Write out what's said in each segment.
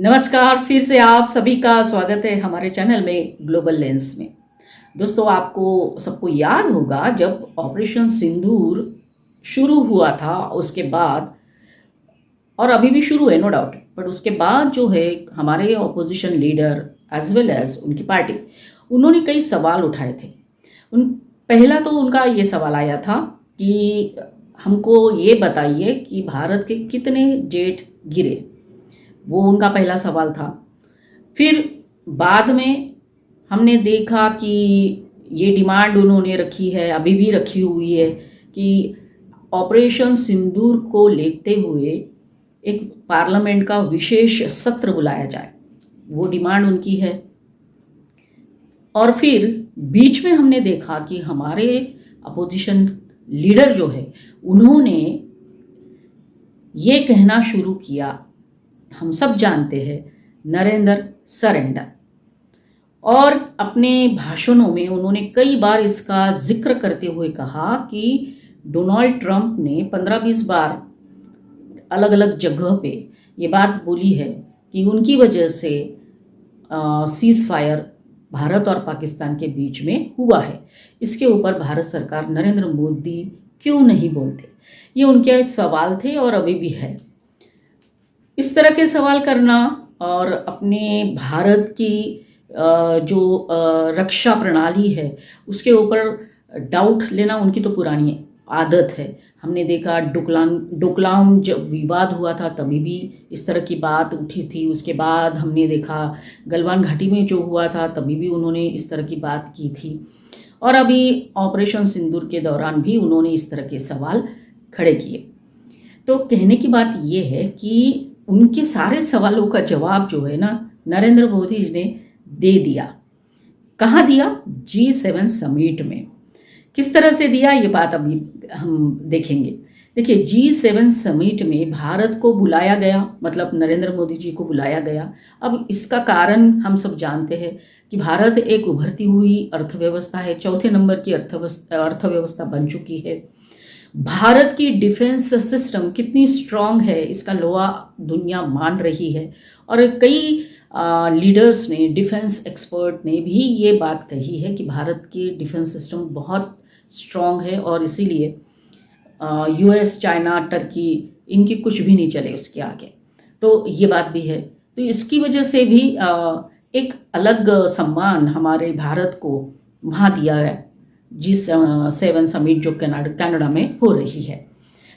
नमस्कार, फिर से आप सभी का स्वागत है हमारे चैनल में ग्लोबल लेंस में। दोस्तों, आपको सबको याद होगा जब ऑपरेशन सिंदूर शुरू हुआ था, उसके बाद और अभी भी शुरू है नो डाउट, बट उसके बाद जो है हमारे opposition leader as well as उनकी पार्टी, उन्होंने कई सवाल उठाए थे। उन पहला तो उनका ये सवाल आया था कि हमको ये बताइए कि भारत के कितने जेट गिरे। वो उनका पहला सवाल था। फिर बाद में हमने देखा कि ये डिमांड उन्होंने रखी है, अभी भी रखी हुई है, कि ऑपरेशन सिंदूर को लेते हुए एक पार्लियामेंट का विशेष सत्र बुलाया जाए। वो डिमांड उनकी है। और फिर बीच में हमने देखा कि हमारे अपोजिशन लीडर जो है, उन्होंने ये कहना शुरू किया, हम सब जानते हैं, नरेंद्र सरेंडर। और अपने भाषणों में उन्होंने कई बार इसका जिक्र करते हुए कहा कि डोनाल्ड ट्रंप ने 15-20 बार अलग अलग जगह पे ये बात बोली है कि उनकी वजह से सीज फायर भारत और पाकिस्तान के बीच में हुआ है। इसके ऊपर भारत सरकार, नरेंद्र मोदी क्यों नहीं बोलते? ये उनके सवाल थे और अभी भी है। इस तरह के सवाल करना और अपने भारत की जो रक्षा प्रणाली है उसके ऊपर डाउट लेना उनकी तो पुरानी आदत है। हमने देखा डोकलाम जब विवाद हुआ था तभी भी इस तरह की बात उठी थी। उसके बाद हमने देखा गलवान घाटी में जो हुआ था तभी भी उन्होंने इस तरह की बात की थी। और अभी ऑपरेशन सिंदूर के दौरान भी उन्होंने इस तरह के सवाल खड़े किए। तो कहने की बात ये है कि उनके सारे सवालों का जवाब जो है ना, नरेंद्र मोदी जी ने दे दिया। कहाँ दिया? G7 समिट में। किस तरह से दिया, ये बात अभी हम देखेंगे। देखिए, G7 समिट में भारत को बुलाया गया, मतलब नरेंद्र मोदी जी को बुलाया गया। अब इसका कारण हम सब जानते हैं कि भारत एक उभरती हुई अर्थव्यवस्था है, चौथे नंबर की अर्थव्यवस्था बन चुकी है। भारत की डिफेंस सिस्टम कितनी स्ट्रांग है इसका लोहा दुनिया मान रही है। और कई लीडर्स ने, डिफेंस एक्सपर्ट ने भी ये बात कही है कि भारत की डिफेंस सिस्टम बहुत स्ट्रांग है और इसीलिए US, चाइना, टर्की, इनकी कुछ भी नहीं चले उसके आगे। तो ये बात भी है। तो इसकी वजह से भी एक अलग सम्मान हमारे भारत को वहाँ दिया है। G7 समिट जो कनाडा में हो रही है,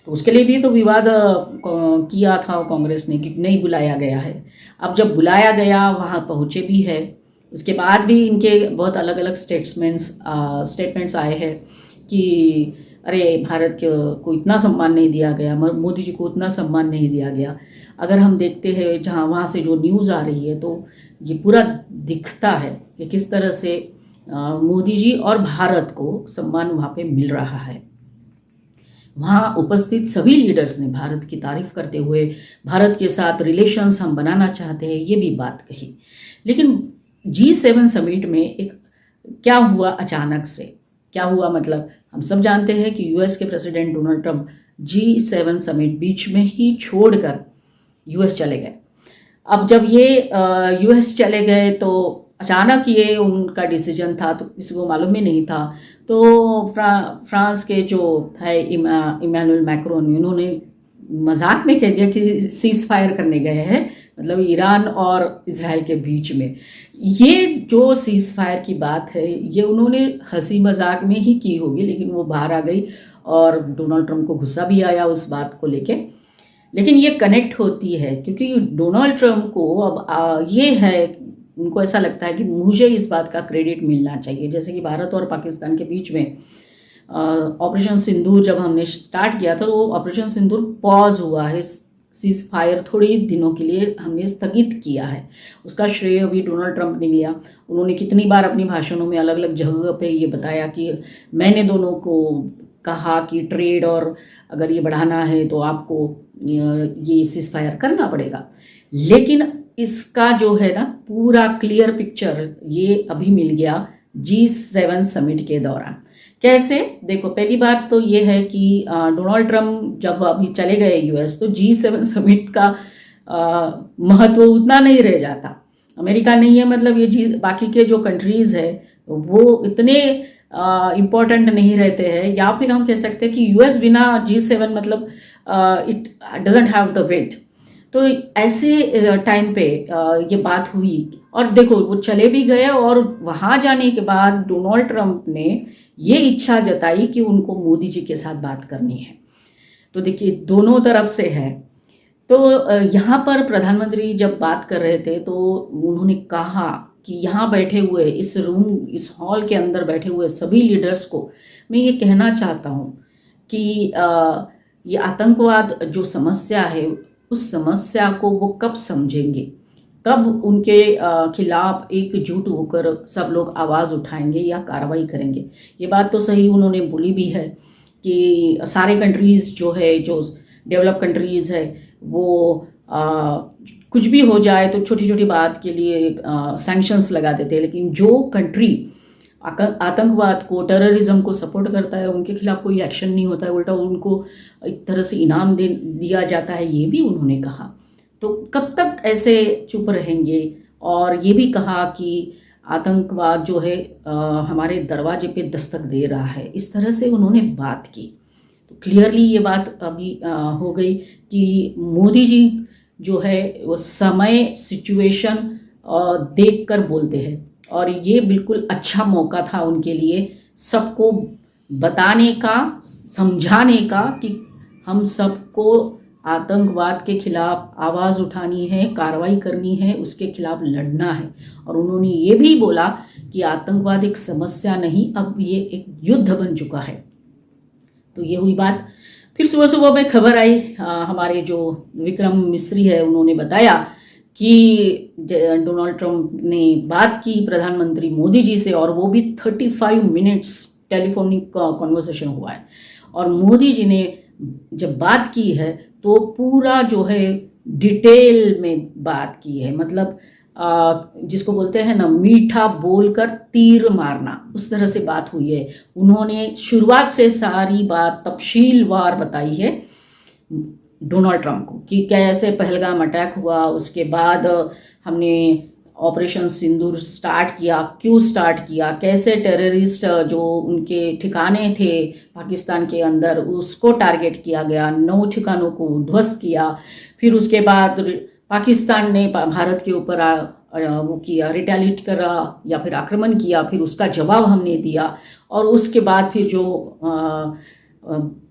तो उसके लिए भी तो विवाद किया था कांग्रेस ने कि नहीं बुलाया गया है। अब जब बुलाया गया, वहाँ पहुँचे भी है। उसके बाद भी इनके बहुत अलग अलग स्टेटमेंट्स आए हैं कि अरे भारत को इतना सम्मान नहीं दिया गया, मोदी जी को उतना सम्मान नहीं दिया गया। अगर हम देखते हैं जहाँ वहाँ से जो न्यूज़ आ रही है तो ये पूरा दिखता है कि किस तरह से मोदी जी और भारत को सम्मान वहाँ पे मिल रहा है। वहाँ उपस्थित सभी लीडर्स ने भारत की तारीफ करते हुए भारत के साथ रिलेशंस हम बनाना चाहते हैं, ये भी बात कही। लेकिन G7 समिट में एक क्या हुआ, अचानक से क्या हुआ, मतलब हम सब जानते हैं कि US के president Donald Trump G7 summit बीच में ही छोड़कर US चले गए। अब जब ये US चले गए तो अचानक ये उनका डिसीजन था, तो किसी को मालूम ही नहीं था। तो फ्रांस के जो है इमैनुअल मैक्रोन, उन्होंने मजाक में कह दिया कि सीज फायर करने गए हैं, मतलब ईरान और इजराइल के बीच में। ये जो सीज फायर की बात है ये उन्होंने हंसी मजाक में ही की होगी, लेकिन वो बाहर आ गई और डोनाल्ड ट्रंप को गुस्सा भी आया उस बात को लेके। लेकिन ये कनेक्ट होती है क्योंकि डोनाल्ड ट्रंप को अब ये है, उनको ऐसा लगता है कि मुझे इस बात का क्रेडिट मिलना चाहिए। जैसे कि भारत और पाकिस्तान के बीच में ऑपरेशन सिंदूर जब हमने स्टार्ट किया था तो ऑपरेशन सिंदूर पॉज हुआ है, सीज फायर थोड़ी दिनों के लिए हमने स्थगित किया है। उसका श्रेय भी डोनाल्ड ट्रंप ने लिया। उन्होंने कितनी बार अपनी भाषणों में अलग अलग जगह पे ये बताया कि मैंने दोनों को कहा कि ट्रेड और अगर ये बढ़ाना है तो आपको ये सीज फायर करना पड़ेगा। लेकिन इसका जो है ना पूरा क्लियर पिक्चर ये अभी मिल गया G7 समिट के दौरान। कैसे? देखो, पहली बात तो ये है कि डोनाल्ड ट्रंप जब अभी चले गए US, तो G7 समिट का महत्व उतना नहीं रह जाता। अमेरिका नहीं है मतलब ये चीज बाकी के जो कंट्रीज है वो इतने इम्पोर्टेंट नहीं रहते हैं, या फिर हम कह सकते हैं कि यूएस बिना G7 मतलब it doesn't have the weight. तो ऐसे टाइम पे ये बात हुई और देखो वो चले भी गए और वहाँ जाने के बाद डोनाल्ड ट्रंप ने ये इच्छा जताई कि उनको मोदी जी के साथ बात करनी है। तो देखिए दोनों तरफ से है। तो यहाँ पर प्रधानमंत्री जब बात कर रहे थे तो उन्होंने कहा कि यहाँ बैठे हुए इस रूम इस हॉल के अंदर बैठे हुए सभी लीडर्स को मैं ये कहना चाहता हूँ कि ये आतंकवाद जो समस्या है उस समस्या को वो कब समझेंगे, कब उनके खिलाफ एकजुट होकर सब लोग आवाज़ उठाएंगे या कार्रवाई करेंगे। ये बात तो सही उन्होंने बोली भी है कि सारे कंट्रीज़ जो है जो डेवलप कंट्रीज़ है वो कुछ भी हो जाए तो छोटी छोटी बात के लिए सैंक्शंस लगा देते हैं, लेकिन जो कंट्री आतंकवाद को टेररिज्म को सपोर्ट करता है उनके खिलाफ कोई एक्शन नहीं होता है, उल्टा उनको एक तरह से इनाम दिया जाता है, ये भी उन्होंने कहा। तो कब तक ऐसे चुप रहेंगे। और ये भी कहा कि आतंकवाद जो है हमारे दरवाजे पे दस्तक दे रहा है, इस तरह से उन्होंने बात की। तो क्लियरली ये बात अभी हो गई कि मोदी जी जो है वो समय सिचुएशन देख कर बोलते हैं और ये बिल्कुल अच्छा मौका था उनके लिए सबको बताने का, समझाने का कि हम सबको आतंकवाद के खिलाफ आवाज़ उठानी है, कार्रवाई करनी है, उसके खिलाफ लड़ना है। और उन्होंने ये भी बोला कि आतंकवाद एक समस्या नहीं, अब ये एक युद्ध बन चुका है। तो ये हुई बात। फिर सुबह सुबह में खबर आई, हमारे जो विक्रम मिस्री है उन्होंने बताया कि डोनाल्ड ट्रंप ने बात की प्रधानमंत्री मोदी जी से और वो भी 35 मिनट्स टेलीफोनिक कॉन्वर्सेशन हुआ है। और मोदी जी ने जब बात की है तो पूरा जो है डिटेल में बात की है, मतलब जिसको बोलते हैं ना मीठा बोलकर तीर मारना, उस तरह से बात हुई है। उन्होंने शुरुआत से सारी बात तफसीलवार बताई है डोनाल्ड ट्रंप को कि कैसे पहलगाम अटैक हुआ, उसके बाद हमने ऑपरेशन सिंदूर स्टार्ट किया, क्यों स्टार्ट किया, कैसे टेररिस्ट जो उनके ठिकाने थे पाकिस्तान के अंदर उसको टारगेट किया गया, 9 ठिकानों को ध्वस्त किया। फिर उसके बाद पाकिस्तान ने भारत के ऊपर वो किया, रिटेलिएट करा या फिर आक्रमण किया, फिर उसका जवाब हमने दिया। और उसके बाद फिर जो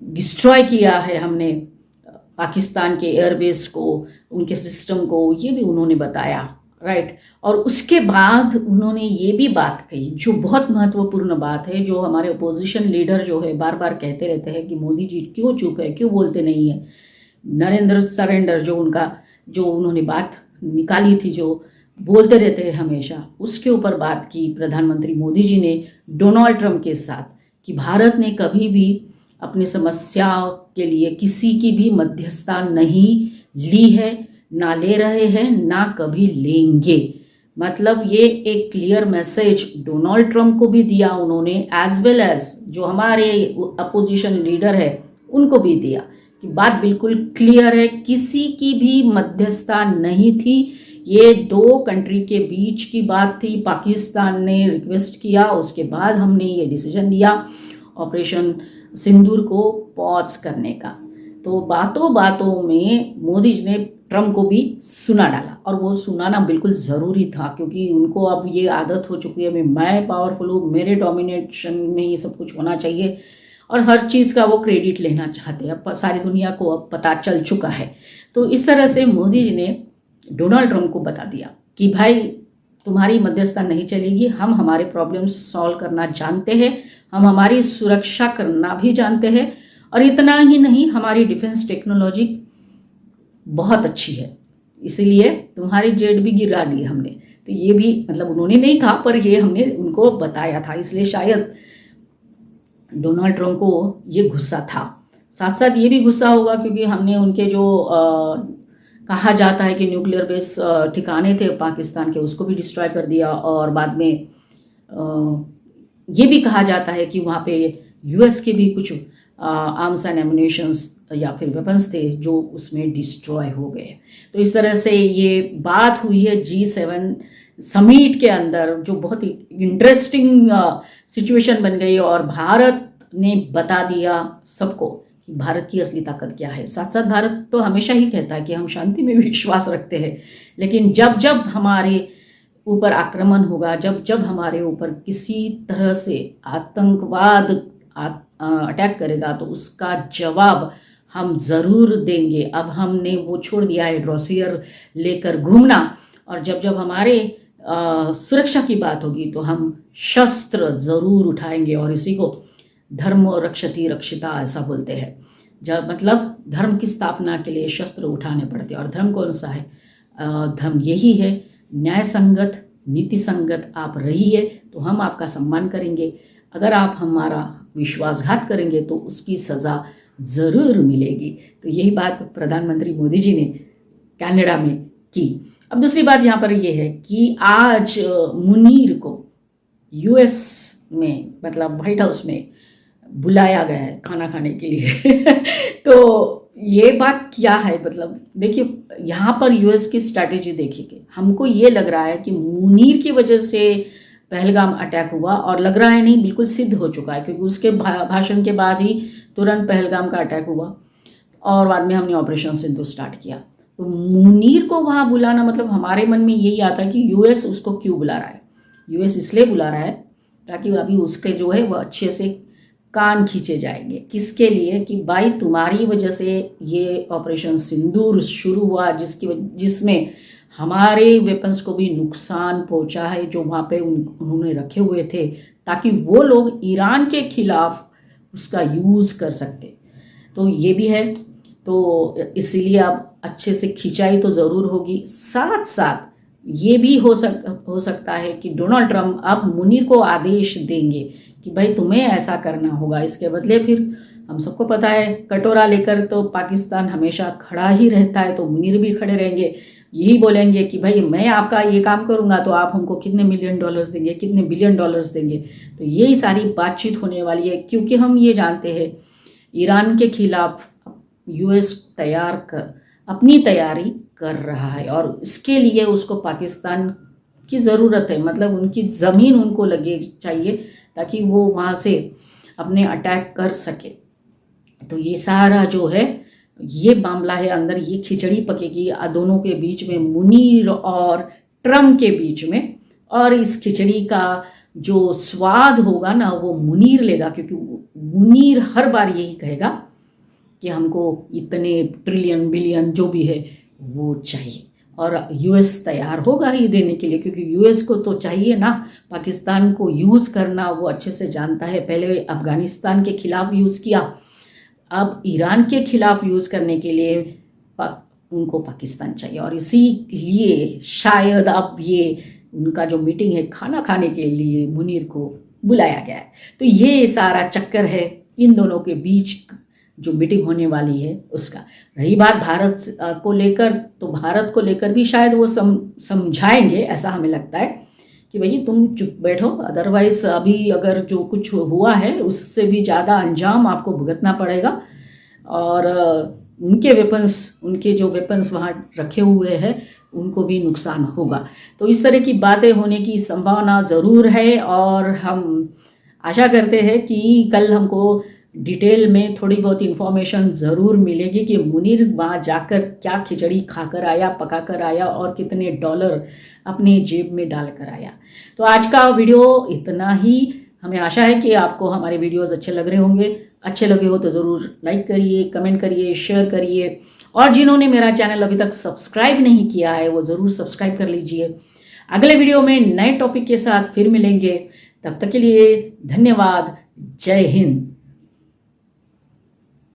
डिस्ट्रॉय किया है हमने पाकिस्तान के एयरबेस को, उनके सिस्टम को, ये भी उन्होंने बताया, राइट। और उसके बाद उन्होंने ये भी बात कही जो बहुत महत्वपूर्ण बात है, जो हमारे अपोजिशन लीडर जो है बार बार कहते रहते हैं कि मोदी जी क्यों चुप है, क्यों बोलते नहीं है। नरेंद्र सरेंडर जो उनका जो उन्होंने बात निकाली थी, जो बोलते रहते हैं हमेशा, उसके ऊपर बात की प्रधानमंत्री मोदी जी ने डोनाल्ड ट्रंप के साथ कि भारत ने कभी भी अपनी समस्या के लिए किसी की भी मध्यस्थता नहीं ली है, ना ले रहे हैं, ना कभी लेंगे। मतलब ये एक क्लियर मैसेज डोनाल्ड ट्रंप को भी दिया उन्होंने, एज वेल एज जो हमारे अपोजिशन लीडर है उनको भी दिया कि बात बिल्कुल क्लियर है, किसी की भी मध्यस्थता नहीं थी। ये 2 कंट्री के बीच की बात थी। पाकिस्तान ने रिक्वेस्ट किया, उसके बाद हमने ये डिसीजन लिया ऑपरेशन सिंदूर को पॉज करने का। तो बातों बातों में मोदी जी ने ट्रंप को भी सुना डाला, और वो सुनाना बिल्कुल ज़रूरी था क्योंकि उनको अब ये आदत हो चुकी है मैं पावरफुल हूँ, मेरे डोमिनेशन में ये सब कुछ होना चाहिए और हर चीज़ का वो क्रेडिट लेना चाहते हैं। अब सारी दुनिया को अब पता चल चुका है। तो इस तरह से मोदी जी ने डोनाल्ड ट्रंप को बता दिया कि भाई तुम्हारी मध्यस्थता नहीं चलेगी, हम हमारे प्रॉब्लम्स सॉल्व करना जानते हैं, हम हमारी सुरक्षा करना भी जानते हैं, और इतना ही नहीं हमारी डिफेंस टेक्नोलॉजी बहुत अच्छी है, इसीलिए तुम्हारी जेट भी गिरा दी हमने। तो ये भी मतलब उन्होंने नहीं कहा पर ये हमने उनको बताया था, इसलिए शायद डोनाल्ड ट्रंप को ये गुस्सा था। साथ साथ ये भी गुस्सा होगा क्योंकि हमने उनके जो कहा जाता है कि न्यूक्लियर बेस ठिकाने थे पाकिस्तान के, उसको भी डिस्ट्रॉय कर दिया। और बाद में ये भी कहा जाता है कि वहाँ पे यूएस के भी कुछ आर्म्स एंड एमुनिशंस या फिर वेपन्स थे जो उसमें डिस्ट्रॉय हो गए। तो इस तरह से ये बात हुई है G7 समिट के अंदर, जो बहुत ही इंटरेस्टिंग सिचुएशन बन गई और भारत ने बता दिया सबको कि भारत की असली ताकत क्या है। साथ साथ भारत तो हमेशा ही कहता है कि हम शांति में विश्वास रखते हैं, लेकिन जब जब हमारे ऊपर आक्रमण होगा, जब जब हमारे ऊपर किसी तरह से आतंकवाद अटैक करेगा तो उसका जवाब हम ज़रूर देंगे। अब हमने वो छोड़ दिया है ड्रॉसियर लेकर घूमना, और जब जब हमारे सुरक्षा की बात होगी तो हम शस्त्र ज़रूर उठाएंगे। और इसी को धर्म रक्षति रक्षिता ऐसा बोलते हैं, जब मतलब धर्म की स्थापना के लिए शस्त्र उठाने पड़ते हैं। और धर्म कौन सा है? धर्म यही है, न्याय संगत नीति संगत आप रहिए तो हम आपका सम्मान करेंगे। अगर आप हमारा विश्वासघात करेंगे तो उसकी सज़ा ज़रूर मिलेगी। तो यही बात प्रधानमंत्री मोदी जी ने कनाडा में की। अब दूसरी बात यहाँ पर ये है कि आज मुनीर को यूएस में मतलब व्हाइट हाउस में बुलाया गया है खाना खाने के लिए तो ये बात क्या है? मतलब देखिए, यहाँ पर यूएस की स्ट्रैटेजी देखिए, हमको ये लग रहा है कि मुनीर की वजह से पहलगाम अटैक हुआ, और लग रहा है नहीं, बिल्कुल सिद्ध हो चुका है, क्योंकि उसके भाषण के बाद ही तुरंत पहलगाम का अटैक हुआ और बाद में हमने ऑपरेशन सिंधु स्टार्ट किया। तो मुनीर को वहाँ बुलाना, मतलब हमारे मन में यही आता है कि यूएस उसको क्यों बुला रहा है। यूएस इसलिए बुला रहा है ताकि अभी उसके जो है वह अच्छे से कान खींचे जाएंगे। किसके लिए? कि भाई तुम्हारी वजह से ये ऑपरेशन सिंदूर शुरू हुआ, जिसमें हमारे वेपन्स को भी नुकसान पहुंचा है जो वहाँ पे उन्होंने रखे हुए थे, ताकि वो लोग ईरान के खिलाफ उसका यूज़ कर सकते। तो ये भी है, तो इसीलिए अब अच्छे से खिंचाई तो ज़रूर होगी। साथ साथ ये भी हो सकता है कि डोनाल्ड ट्रंप अब मुनीर को आदेश देंगे कि भाई तुम्हें ऐसा करना होगा, इसके बदले फिर हम सबको पता है कटोरा लेकर तो पाकिस्तान हमेशा खड़ा ही रहता है, तो मुनीर भी खड़े रहेंगे, यही बोलेंगे कि भाई मैं आपका ये काम करूंगा तो आप हमको कितने मिलियन डॉलर्स देंगे, कितने बिलियन डॉलर्स देंगे। तो यही सारी बातचीत होने वाली है, क्योंकि हम ये जानते हैं ईरान के खिलाफ यूएस अपनी तैयारी कर रहा है, और इसके लिए उसको पाकिस्तान की ज़रूरत है, मतलब उनकी ज़मीन उनको लगे चाहिए ताकि वो वहाँ से अपने अटैक कर सके। तो ये सारा जो है ये मामला है, अंदर ये खिचड़ी पकेगी दोनों के बीच में, मुनीर और ट्रम्प के बीच में। और इस खिचड़ी का जो स्वाद होगा ना वो मुनीर लेगा, क्योंकि मुनीर हर बार यही कहेगा कि हमको इतने ट्रिलियन बिलियन जो भी है वो चाहिए, और यूएस तैयार होगा ही देने के लिए, क्योंकि यूएस को तो चाहिए ना पाकिस्तान को यूज़ करना, वो अच्छे से जानता है। पहले अफगानिस्तान के खिलाफ यूज़ किया, अब ईरान के खिलाफ यूज़ करने के लिए उनको पाकिस्तान चाहिए, और इसीलिए शायद अब ये उनका जो मीटिंग है खाना खाने के लिए मुनीर को बुलाया गया है। तो ये सारा चक्कर है इन दोनों के बीच जो मीटिंग होने वाली है उसका। रही बात भारत को लेकर, तो भारत को लेकर भी शायद वो समझाएंगे, ऐसा हमें लगता है कि भाई तुम चुप बैठो, अदरवाइज अभी अगर जो कुछ हुआ है उससे भी ज़्यादा अंजाम आपको भुगतना पड़ेगा, और उनके जो वेपन्स वहाँ रखे हुए हैं उनको भी नुकसान होगा। तो इस तरह की बातें होने की संभावना ज़रूर है, और हम आशा करते हैं कि कल हमको डिटेल में थोड़ी बहुत इन्फॉर्मेशन ज़रूर मिलेगी कि मुनीर वहाँ जाकर क्या खिचड़ी खाकर आया, पका कर आया, और कितने डॉलर अपने जेब में डाल कर आया। तो आज का वीडियो इतना ही। हमें आशा है कि आपको हमारे वीडियोस अच्छे लग रहे होंगे। अच्छे लगे हो तो ज़रूर लाइक करिए, कमेंट करिए, शेयर करिए, और जिन्होंने मेरा चैनल अभी तक सब्सक्राइब नहीं किया है वो ज़रूर सब्सक्राइब कर लीजिए। अगले वीडियो में नए टॉपिक के साथ फिर मिलेंगे, तब तक के लिए धन्यवाद। जय हिंद।